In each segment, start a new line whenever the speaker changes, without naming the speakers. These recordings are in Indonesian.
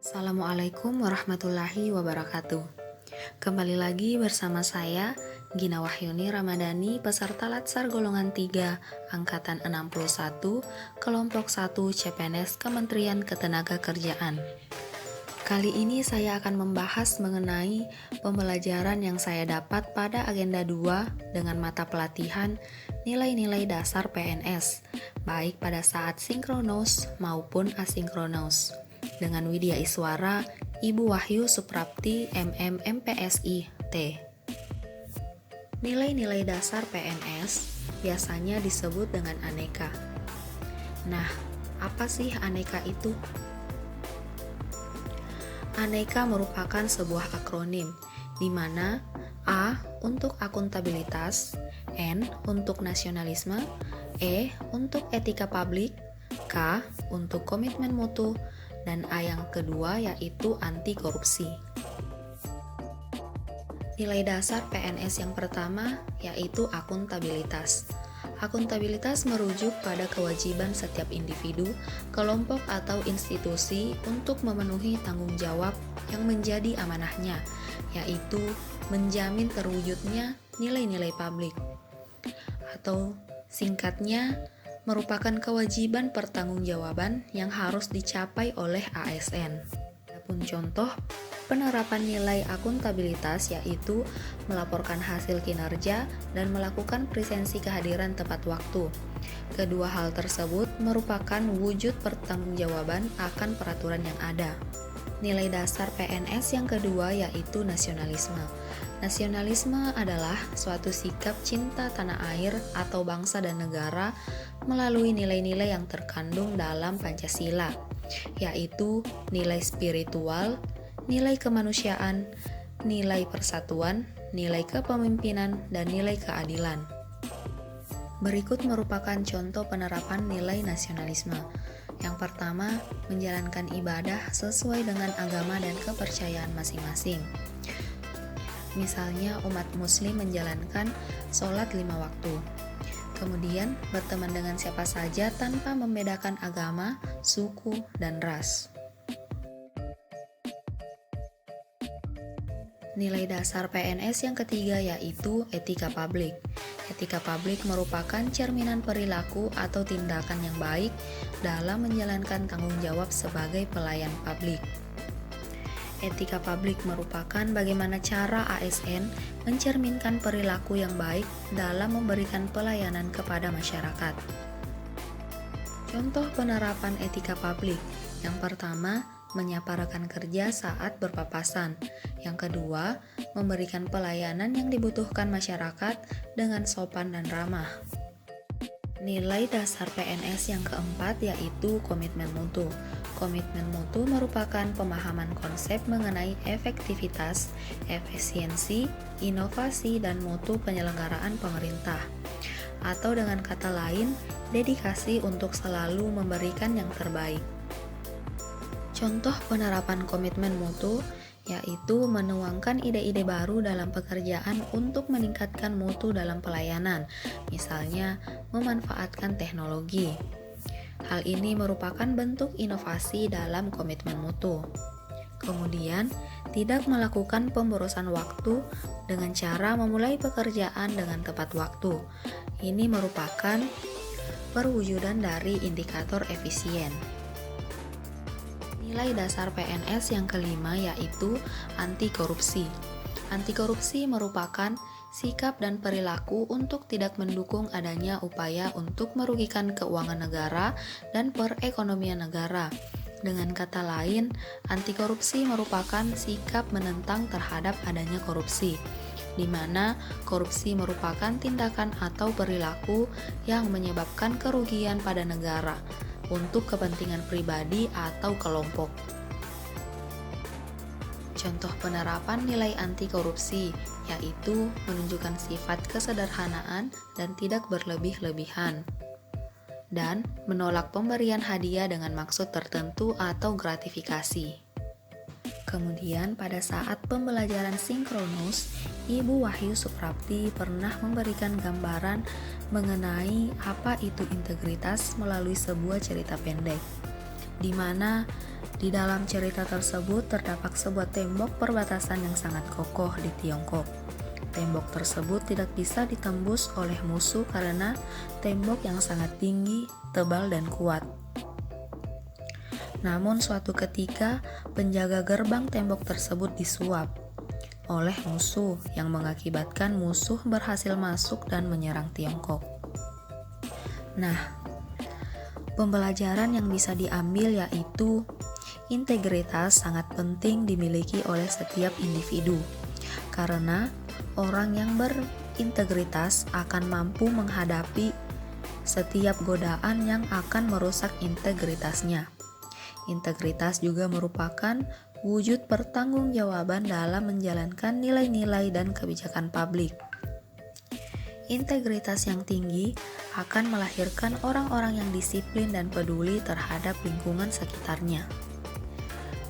Assalamualaikum warahmatullahi wabarakatuh. Kembali lagi bersama saya, Gina Wahyuni Ramadhani, peserta Latsar golongan 3, Angkatan 61, Kelompok 1 CPNS Kementerian Ketenagakerjaan. Kali ini saya akan membahas mengenai pembelajaran yang saya dapat pada agenda 2 dengan mata pelatihan nilai-nilai dasar PNS, baik pada saat sinkronus maupun asinkronus. Dengan Widya Iswara, Ibu Wahyu Suprapti, MM MPSI, T. Nilai-nilai dasar PNS biasanya disebut dengan aneka. Nah, apa sih aneka itu? Aneka merupakan sebuah akronim, di mana A untuk akuntabilitas, N untuk nasionalisme, E untuk etika publik, K untuk komitmen mutu, dan A yang kedua yaitu anti korupsi. Nilai dasar PNS yang pertama yaitu akuntabilitas. Akuntabilitas merujuk pada kewajiban setiap individu, kelompok atau institusi untuk memenuhi tanggung jawab yang menjadi amanahnya, yaitu menjamin terwujudnya nilai-nilai publik. Atau singkatnya, merupakan kewajiban pertanggungjawaban yang harus dicapai oleh ASN. Adapun contoh penerapan nilai akuntabilitas yaitu melaporkan hasil kinerja dan melakukan presensi kehadiran tepat waktu. Kedua hal tersebut merupakan wujud pertanggungjawaban akan peraturan yang ada. Nilai dasar PNS yang kedua yaitu nasionalisme. Nasionalisme adalah suatu sikap cinta tanah air atau bangsa dan negara melalui nilai-nilai yang terkandung dalam Pancasila, yaitu nilai spiritual, nilai kemanusiaan, nilai persatuan, nilai kepemimpinan, dan nilai keadilan. Berikut merupakan contoh penerapan nilai nasionalisme. Yang pertama, menjalankan ibadah sesuai dengan agama dan kepercayaan masing-masing. Misalnya umat muslim menjalankan sholat 5 waktu. Kemudian berteman dengan siapa saja tanpa membedakan agama, suku, dan ras. Nilai dasar PNS yang ketiga yaitu etika publik. Etika publik merupakan cerminan perilaku atau tindakan yang baik dalam menjalankan tanggung jawab sebagai pelayan publik. Etika publik merupakan bagaimana cara ASN mencerminkan perilaku yang baik dalam memberikan pelayanan kepada masyarakat. Contoh penerapan etika publik. Yang pertama, menyapa rekan kerja saat berpapasan. Yang kedua, memberikan pelayanan yang dibutuhkan masyarakat dengan sopan dan ramah. Nilai dasar PNS yang keempat yaitu komitmen mutu. Komitmen mutu merupakan pemahaman konsep mengenai efektivitas, efisiensi, inovasi, dan mutu penyelenggaraan pemerintah. Atau dengan kata lain, dedikasi untuk selalu memberikan yang terbaik. Contoh penerapan komitmen mutu yaitu menuangkan ide-ide baru dalam pekerjaan untuk meningkatkan mutu dalam pelayanan, misalnya memanfaatkan teknologi. Hal ini merupakan bentuk inovasi dalam komitmen mutu. Kemudian, tidak melakukan pemborosan waktu dengan cara memulai pekerjaan dengan tepat waktu. Ini merupakan perwujudan dari indikator efisien. Nilai dasar PNS yang kelima yaitu anti korupsi. Anti korupsi merupakan sikap dan perilaku untuk tidak mendukung adanya upaya untuk merugikan keuangan negara dan perekonomian negara. Dengan kata lain, anti korupsi merupakan sikap menentang terhadap adanya korupsi, di mana korupsi merupakan tindakan atau perilaku yang menyebabkan kerugian pada negara untuk kepentingan pribadi atau kelompok. Contoh penerapan nilai anti korupsi yaitu menunjukkan sifat kesederhanaan dan tidak berlebih-lebihan, dan menolak pemberian hadiah dengan maksud tertentu atau gratifikasi. Kemudian pada saat pembelajaran sinkronus, Ibu Wahyu Suprapti pernah memberikan gambaran mengenai apa itu integritas melalui sebuah cerita pendek, di mana Di dalam cerita tersebut terdapat sebuah tembok perbatasan yang sangat kokoh di Tiongkok. Tembok tersebut tidak bisa ditembus oleh musuh karena tembok yang sangat tinggi, tebal, dan kuat. Namun suatu ketika, penjaga gerbang tembok tersebut disuap oleh musuh yang mengakibatkan musuh berhasil masuk dan menyerang Tiongkok. Nah, pembelajaran yang bisa diambil yaitu integritas sangat penting dimiliki oleh setiap individu, karena orang yang berintegritas akan mampu menghadapi setiap godaan yang akan merusak integritasnya. Integritas juga merupakan wujud pertanggungjawaban dalam menjalankan nilai-nilai dan kebijakan publik. Integritas yang tinggi akan melahirkan orang-orang yang disiplin dan peduli terhadap lingkungan sekitarnya.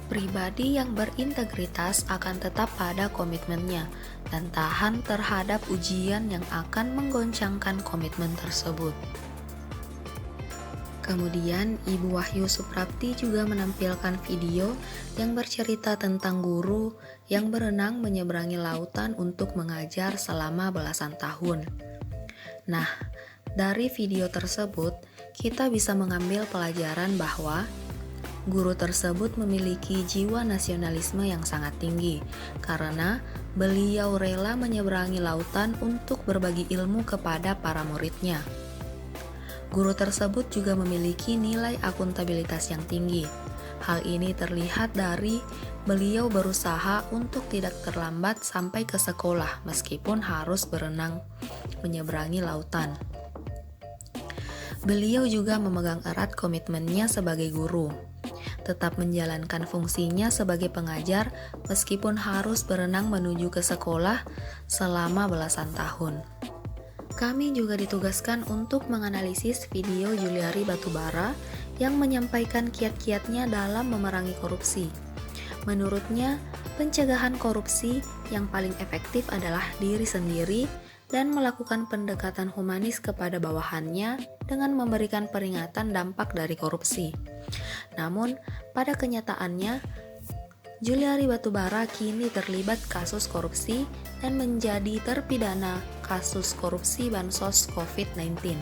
Pribadi yang berintegritas akan tetap pada komitmennya dan tahan terhadap ujian yang akan menggoncangkan komitmen tersebut. Kemudian, Ibu Wahyu Suprapti juga menampilkan video yang bercerita tentang guru yang berenang menyeberangi lautan untuk mengajar selama belasan tahun. Nah, dari video tersebut, kita bisa mengambil pelajaran bahwa guru tersebut memiliki jiwa nasionalisme yang sangat tinggi karena beliau rela menyeberangi lautan untuk berbagi ilmu kepada para muridnya. Guru tersebut juga memiliki nilai akuntabilitas yang tinggi. Hal ini terlihat dari beliau berusaha untuk tidak terlambat sampai ke sekolah meskipun harus berenang menyeberangi lautan. Beliau juga memegang erat komitmennya sebagai guru, tetap menjalankan fungsinya sebagai pengajar meskipun harus berenang menuju ke sekolah selama belasan tahun. Kami juga ditugaskan untuk menganalisis video Juliari Batubara yang menyampaikan kiat-kiatnya dalam memerangi korupsi. Menurutnya, pencegahan korupsi yang paling efektif adalah diri sendiri dan melakukan pendekatan humanis kepada bawahannya dengan memberikan peringatan dampak dari korupsi. Namun, pada kenyataannya, Juliari Batubara kini terlibat kasus korupsi dan menjadi terpidana kasus korupsi bansos COVID-19.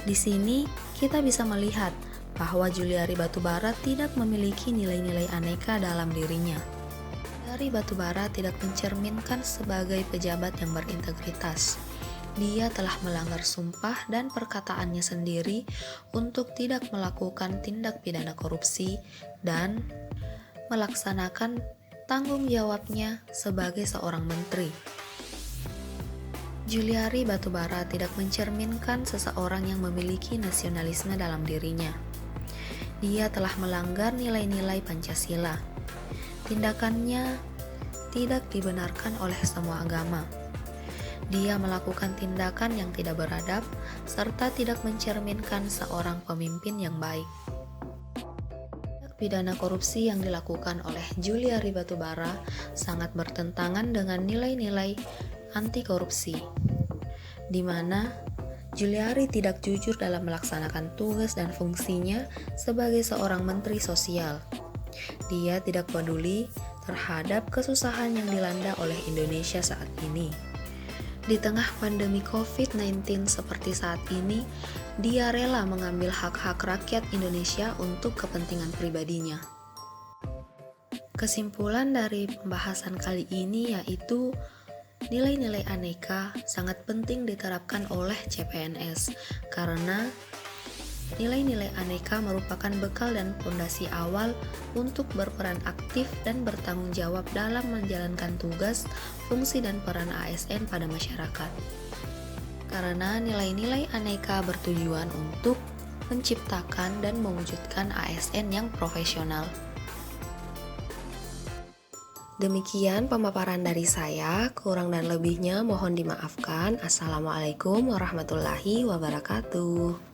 Di sini, kita bisa melihat bahwa Juliari Batubara tidak memiliki nilai-nilai aneka dalam dirinya. Juliari Batubara tidak mencerminkan sebagai pejabat yang berintegritas. Dia telah melanggar sumpah dan perkataannya sendiri untuk tidak melakukan tindak pidana korupsi dan melaksanakan tanggung jawabnya sebagai seorang menteri. Juliari Batubara tidak mencerminkan seseorang yang memiliki nasionalisme dalam dirinya. Dia telah melanggar nilai-nilai Pancasila. Tindakannya tidak dibenarkan oleh semua agama. Dia melakukan tindakan yang tidak beradab serta tidak mencerminkan seorang pemimpin yang baik. Tindak pidana korupsi yang dilakukan oleh Juliari Batubara sangat bertentangan dengan nilai-nilai anti korupsi, di mana Juliari tidak jujur dalam melaksanakan tugas dan fungsinya sebagai seorang menteri sosial. Dia tidak peduli terhadap kesusahan yang dilanda oleh Indonesia saat ini. Di tengah pandemi COVID-19 seperti saat ini, dia rela mengambil hak-hak rakyat Indonesia untuk kepentingan pribadinya. Kesimpulan dari pembahasan kali ini yaitu nilai-nilai aneka sangat penting diterapkan oleh CPNS karena nilai-nilai aneka merupakan bekal dan fondasi awal untuk berperan aktif dan bertanggung jawab dalam menjalankan tugas, fungsi, dan peran ASN pada masyarakat. Karena nilai-nilai aneka bertujuan untuk menciptakan dan mewujudkan ASN yang profesional. Demikian pemaparan dari saya, kurang dan lebihnya mohon dimaafkan. Assalamualaikum warahmatullahi wabarakatuh.